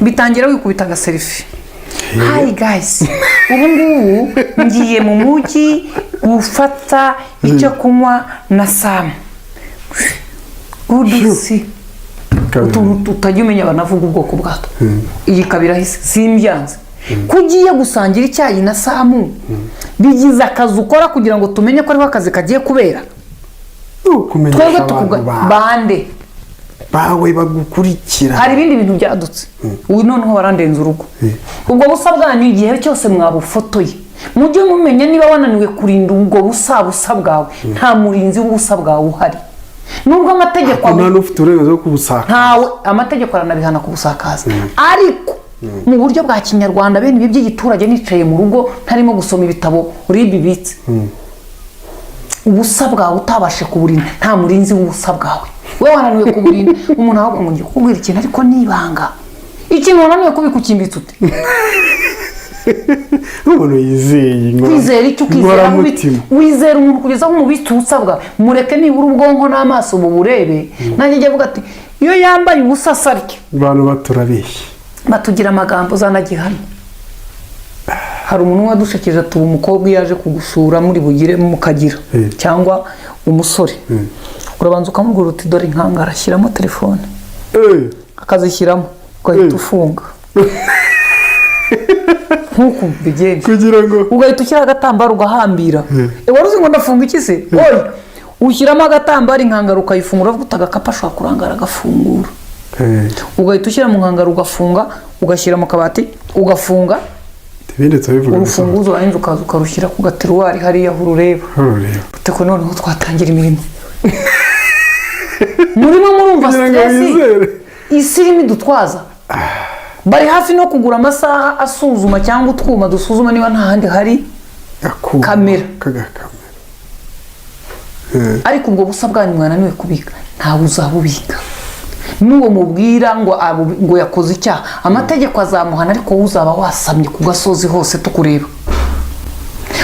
bitangira wikubita selfie. Hi guys, ubu ngubu ngiye mu mujyi gufata icyo kunywa na Sam. Udusi utajya umenya banavuga ubwoko bwato. Iyi kabira hisi simbyanze. Kugiye gusangira icyayi na Sam. Bigize akazi ukora kugira ngo tumenye ko ari akazi kagiye kubera. Twebwe tukubwa bande bawe bagukurikira. Hari ibindi bintu byadutse. Uyu noneho barandenza urugo. Ubwo busa bwanyu igihe cyose mwabufotoye. Mujye mumenya niba wananiwe kurinda ubwo busa bwawe. Nta murinzi w'ubusa bwawe uhari. Nubwo amategeko nta n'ufite uburenganzira bwo kubusaka. Ntawe amategeko aranabihana kubusakaza. Ariko mu buryo bwa Kinyarwanda bene ibi by'igiturage nicaye mu rugo ntarimo gusoma ibitabo uribibitse. Ubusa bwawe utabashe kuburinda nta murinzi w'ubusa bwawe. We wananiwe kuburinda umuntu ahubwo ngo ngiye kubwira ikintu ariko nibanga. Ikintu wananiwe kubikukimbitse ute? Umuntu yizeye ngo kwizera icyo kwizera wizera umuntu kugeza aho umubitse usabwa mureke nibura ubwonko n'amaso mu burebe. Nanjye njye avuga ati iyo yambaye ubusa sarike abantu baturabeshye batugira amagambo zanagihano. Hari umuntu wadushekeje atuba umukobwa yaje kugusura muri bugire mu Kagira cyangwa umusore. Urabanza ukamubwira uti dore inkangara shyiramo telefone. Akazishyiramo ugahita ufunga. Nkuko bigenze kugira ngo ugahita ushyira agatambaro ugahambira. Waruzi ngo ndafunga iki se? Oya ushyiramo agatambaro inkangara ukayifungura uvuga utagakapa ashobora kurangara agafungura. Ugahita ushyira mu nkangara ugafunga ugashyira mu kabati ugafunga. Urufunguzo wahinze ukaza ukarushyira ku gateruwari hariya urureba. Uteko noneho twatangira imirimo. Murimo murumva stress isirimi dutwaza. Bari hafi no kugura amasaha asuzuma cyangwa utwuma dusuzuma niba nta handi hari kamera. Ariko ubwo busa bwanyu mwananiwe kubika ntawe uzabubika. Nuwo mubwira ngo yakoze icyaha amategeko azamuhana ariko uzaba wasamye ku gasozi hose tukureba.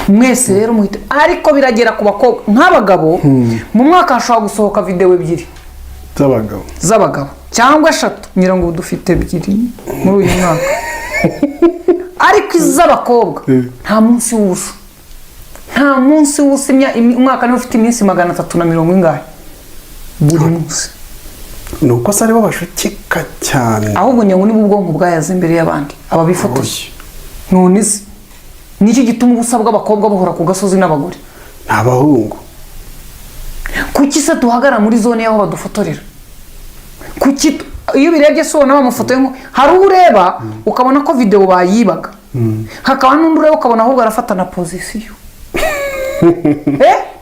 Mwese rero muhite ariko biragera ku bakobwa nk'abagabo mu mwaka hashobora gusohoka video ebyiri z'abagabo cyangwa 3 nyirango dufite ebyiri muri uyu mwaka. Ariko iz'abakobwa nta munsi w'ubusa. Nta munsi w'usimya umwaka niwe ufite iminsi 340 ingahe buri munsi. Nuko sari bo bashukika cyane. Ahubwo nyangu nibu ubwonko bwayaze imbere y'abandi ababifotoye. None se niki gituma ubusabwa abakobwa buhora ku gasozi n'abagore n'abahungu? Kuki se duhagara muri zone yaho badufotorera? Kuki iyo birebye so n'abamufotoye hari ureba ukabona ko video bayibaga. Hakaba n'undi ureba ukabona ahubwo arafata na position.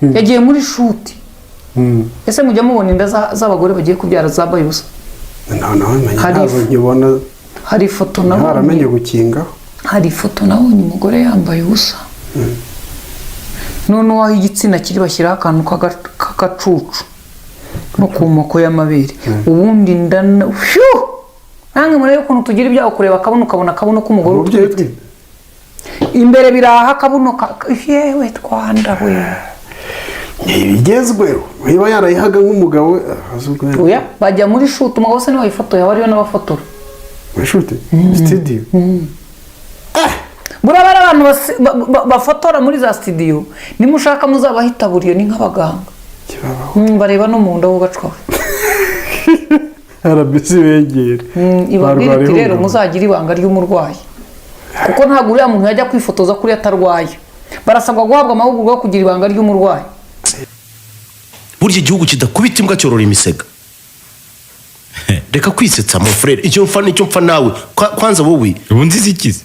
Yagiye muri shoot. Ese mujya mubona inda z'abagore bagiye kubyara zabaye ubusa? Hari foto nabo haramenye gukinga. Hari foto nabonye umugore yambaye ubusa. None waho igitsina kiri bashyiraho akantu k'agacucu no ku moko y'amabere. Ubundi ndana nange murebe ukuntu tugira ibyaho kureba ukabona akabuno k'umugore utwite. Imbere biraha akabuno yewe twanda we. Ibigezweho niba yarayihaga nk'umugabo oya bajya muri shoot umugabo se niwe yifotoye abariyo n'abafotora muri shoot studio. Burabara abantu bafotora muri za studio nimushaka muzabahita buriyo ni nk'abaganga bareba no mu nda wo bacwa. Arabisi begera ibabwira ati rero muzagira ibanga ry'umurwayi kuko ntago uriya muntu yajya kwifotoza kuri atarwaye. Barasabwa guhabwa amahugurwa yo kugira ibanga ry'umurwayi. Burya igihugu kidakubita imbwa cyorora imisega. Reka kwisetsa mon frère icyo mfa nawe kwanza wowe ubundi zikize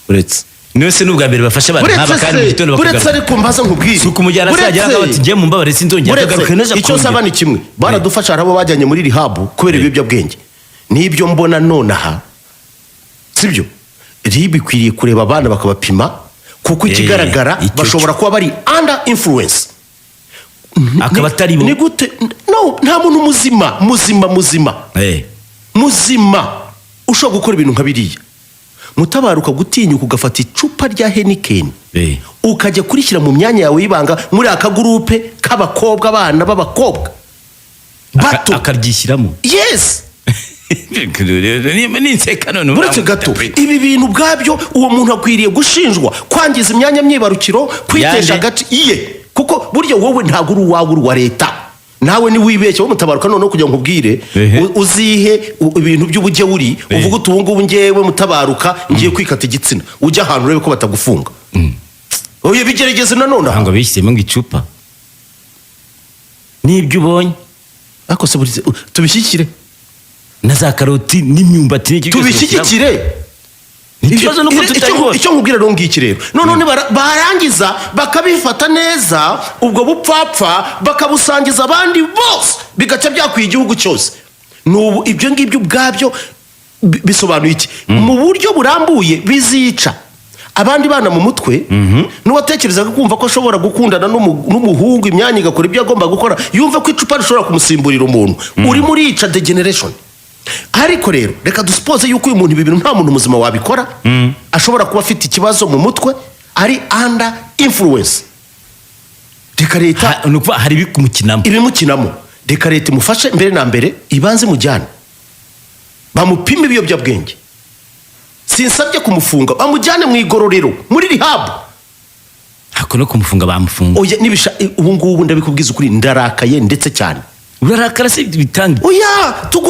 uretse niwe se n'ubwa mbere bafasha abantu aba kandi gitondo bakagaruka. Uretse ariko mbaza nkubwire suko umujyana sajya ati ngiye mu mbabare sinzongera kugaruka neje. Icyo saba ni kimwe baradufasha arabo bajyanye muri rehab kubera ibyo bwenge. Nibyo mbona nonaha sibyo ribikwiriye kureba abana bakabapima kuko ikigaragara bashobora kuba bari under influence. Akaba atari bo. Ni gute? No, nta muntu muzima ushobora gukora ibintu nka biriya. Mutabaruka gutinyuka ugafata icupa rya Heineken ukajya kurishyira mu myanya yawe y'ibanga muri aka groupe k'abakobwa abana b'abakobwa akaryishyiramo. Yes. ninseka none uretse gato ibi bintu ubwabyo uwo muntu akwiriye gushinjwa kwangiza imyanya myibarukiro kwitesha agace iye kuko burya wowe ntabwo uri uwawe uri wa leta nawe ni wibeshye mutabaruka noneho kugira ngo nkubwire uzihe ibintu by'ubujye uri uvuga uti ubu ngubu ngewe mutabaruka ngiye kwikata igitsina ujya ahantu urebe ko batagufunga oya bigerageze nanone ngo bishyizemo ngo icupa n'ibyo ubonye ariko se tubishyikire na za karoti n'imyumbati tubishyigikire ikibazo nuko tutari icyo nkubwira rero ngiki rero none barangiza bakabifata neza ubwo bupfapfa bakabusangiza abandi bose bigaca byakwiye igihugu cyose n'ubu ibyo ngibyo ubwabyo bisobanuye iki mu buryo burambuye bizica abandi bana mu mutwe n'uwatekerezaga kumva ko ashobora gukundana n'umuhungu imyanya igakora ibyo agomba gukora yumva ko icupa rishobora kumusimburira umuntu uri muri ica degeneration ariko rero reka dusipoze yuko uyu muntu ibi bintu nta muntu muzima wabikora ashobora kuba afite ikibazo mu mutwe ari under influence reka leta hari ibimukinamo reka leta imufashe mbere na mbere ibanze mujyane bamupime ibiyobyabwenge sinsabye kumufunga bamujyane mu igororero muri rehab hako no kumufunga bamufunga oya nibisha ubu ngubu ndabikubwiza ukuri ndarakaye ndetse cyane urarakara se bitangi oya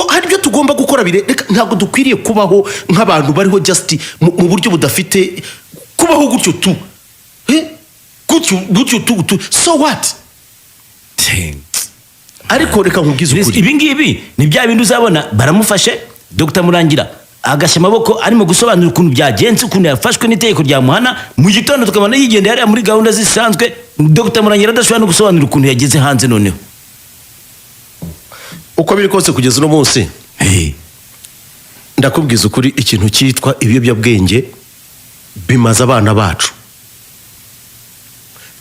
hari ibyo tugomba gukora reka ntabwo dukwiriye kubaho nk'abantu bariho just mu buryo budafite kubaho gutyo tu gutyo tu so what ariko reka nkubwize ukuri ibi ngibi ni bya bindi uzabona baramufashe Dr Murangira agashya amaboko arimo gusobanura ukuntu byagenze ukuntu yafashwe n'itegeko rya muhana mu gitondo tukabona yigenda yari muri gahunda zisanzwe Dr Murangira adashobora no gusobanura ukuntu yageze hanze noneho uko biri kose kugeza uno munsi ndakubwiza ukuri ikintu cyitwa ibiyobyabwenge bimaze abana bacu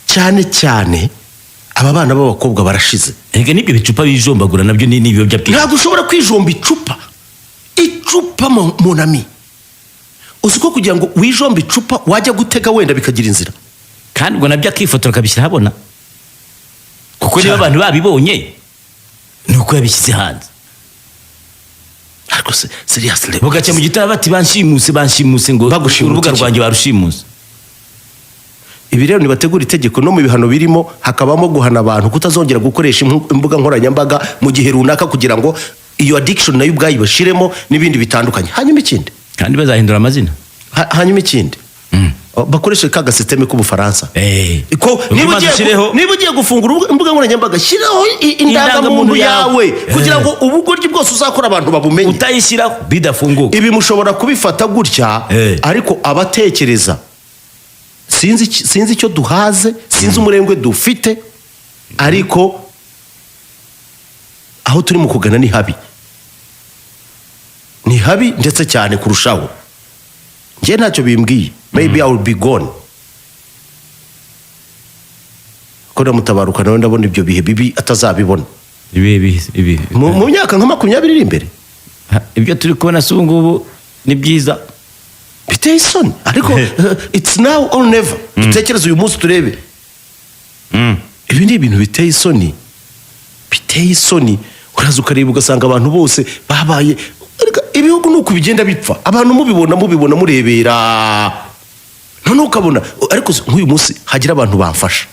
cyane cyane aba bana b'abakobwa barashize ega nibyo bicupa bijombagura nabyo ni ibiyobyabwenge ntabwo ushobora kwijomba icupa monami uzi ko kugira ngo wijombe icupa wajya gutega wenda bikagira inzira kandi ubwo nabyo akifotora akabishyira habona kuko niba abantu babibonye nuko yabishyize hanze ariko seriously bugacya mu gitabo bati banshimuse ngo urubuga rwanjye barushimuse ibi rero nibategura itegeko no mu bihano birimo hakabamo guhana abantu kutazongera gukoresha imbuga nkoranyambaga mu gihe runaka kugira ngo iyo addiction nayo ubwayo bashiremo n'ibindi bitandukanye hanyuma ikindi kandi bazahindura amazina hanyuma ikindi bakoreshe kaga systeme k'ubufaransa ko niba ugiye gufungura imbuga nkoranyambaga shiraho indangamuntu yawe kugira ngo ubugoryi bwose uzakora abantu babumenye utayishyiraho bidafunguka ibi mushobora kubifata gutya ariko abatekereza sinzi icyo duhaze sinzi umurengwe dufite ariko aho turi mu kugana ni habi ndetse cyane kurushaho njye ntacyo bimbwiye maybe I will be gone ko namutabaruka nawe ndabona ibyo bihe bibi atazabibona mu myaka nka 20 iri imbere ibyo turi kubona se ubu ngubu ni byiza biteye isoni ariko it's now or never dutekereze uyu munsi turebe ibi ni ibintu biteye isoni uraza ukareba ugasanga abantu bose babaye ibihugu nuko bigenda bipfa abantu mubibona murebera none ukabona ariko nk'uyu munsi hagira abantu bamfasha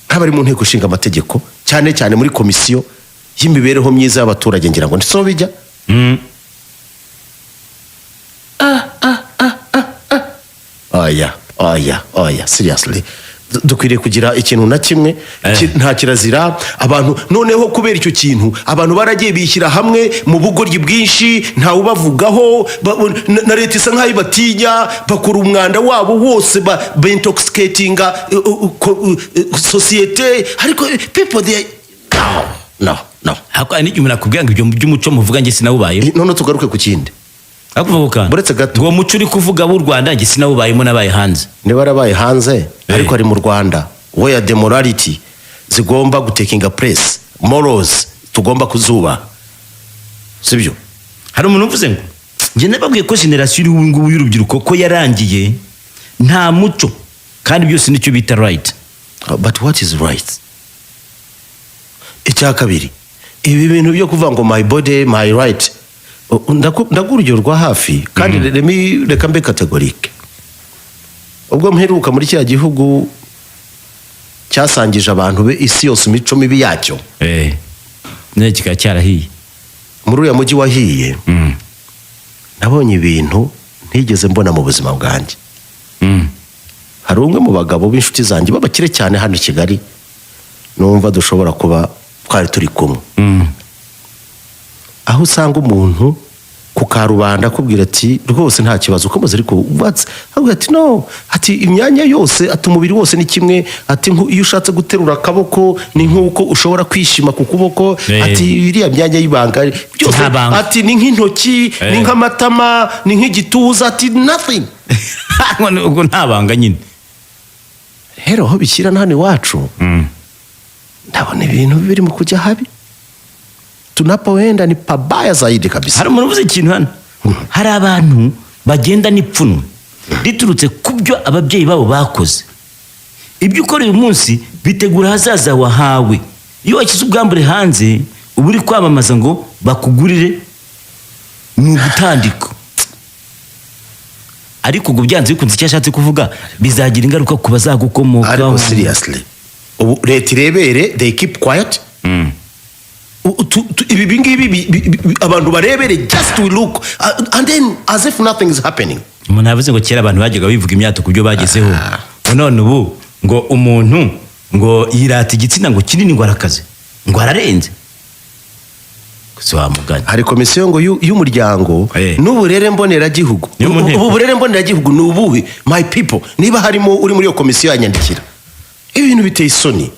nk'abari mu nteko ishinga amategeko cyane cyane muri komisiyo y'imibereho myiza y'abaturage ngira ngo ndiso bijya oya seriously dukwiriye kugira ikintu na kimwe nta kirazira abantu noneho kubera icyo kintu abantu baragiye bishyira hamwe mu bugoryi bwinshi ntawe ubavugaho na leta isa nk'aho ibatinya bakora umwanda wabo wose intoxicatinga sosiyete ariko people they no hako n'igihe umuntu akubwira ngo ibyo by'umuco muvuga njye sinawubayeho none tugaruke ku kindi akuvuga buretse gato uwo muco uri kuvuga w'u Rwanda njye sinawubayemo nabaye hanze niba yarabaye hanze ariko ari mu Rwanda where the morality zigomba gutekinga place morals tugomba kuzuba sibyo hari umuntu uvuze ngo njye nababwiye ko generation y'ubu ngubu y'urubyiruko ko yarangiye nta muco kandi byose nicyo bita right but what is right icya kabiri ibi bintu byo kuvuga ngo my body my right ndaguha urugero rwa hafi kandi reka mbe kategorike. Ubwo mperuka muri kiriya gihugu cyasangije abantu be isi yose imico mibi yacyo, none kikaba cyarahiye muri uriya mujyi wahiye, nabonye ibintu ntigeze mbona mu buzima bwanjye. Hari umwe mu bagabo b'inshuti zanjye b'abakire cyane hano i Kigali, numva dushobora kuba twari turi kumwe, aho usanga umuntu ku karubanda akubwira ati rwose nta kibazo ukomeze, ariko ubatse avuga ati no, ati imyanya yose, ati umubiri wose ni kimwe, ati iyo ushatse guterura akaboko ni nk'uko ushobora kwishima ku kuboko, ati iriya myanya y'ibanga byose, ati ni nk'intoki, ni nk'amatama, ni nk'igituza, ati nothing. ubwo nta banga nyine. Rero aho bishyira na hano iwacu, ndabona ibintu biri mu kujya habi, tunapoenda ni pabaya zaidi kabisa. Hari umuntu uvuze ikintu hano, hari abantu bagenda n'ipfunwe riturutse ku byo ababyeyi babo bakoze. Ibyo ukora uyu munsi bitegura hazaza wahawe. Iyo wakize ubwambure hanze, uba uri kwamamaza ngo bakugurire, ni ugutandika. Ariko ubwo byanze bikunze icyo ashatse kuvuga bizagira ingaruka ku bazagukomokaho. Ariko seriously, ubu leta irebere, they keep quiet. Ibi ngibi abantu barebere, just we look and then as if nothing is happening. Umuntu yavuze ngo kera abantu bajyaga bivuga imyato ku byo bagezeho, none ubu ngo umuntu ngo yirata igitsina ngo kinini ngo arakaze ngo ararenze. Hari komisiyo ngo y'umuryango n'uburere mboneragihugu. Ubu burere mboneragihugu ni ubuhe my people? Niba harimo uri muri iyo komisiyo yanyandikira, ibintu biteye isoni.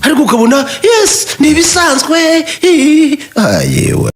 Ariko ukabona yes ni ibisanzwe. Yewe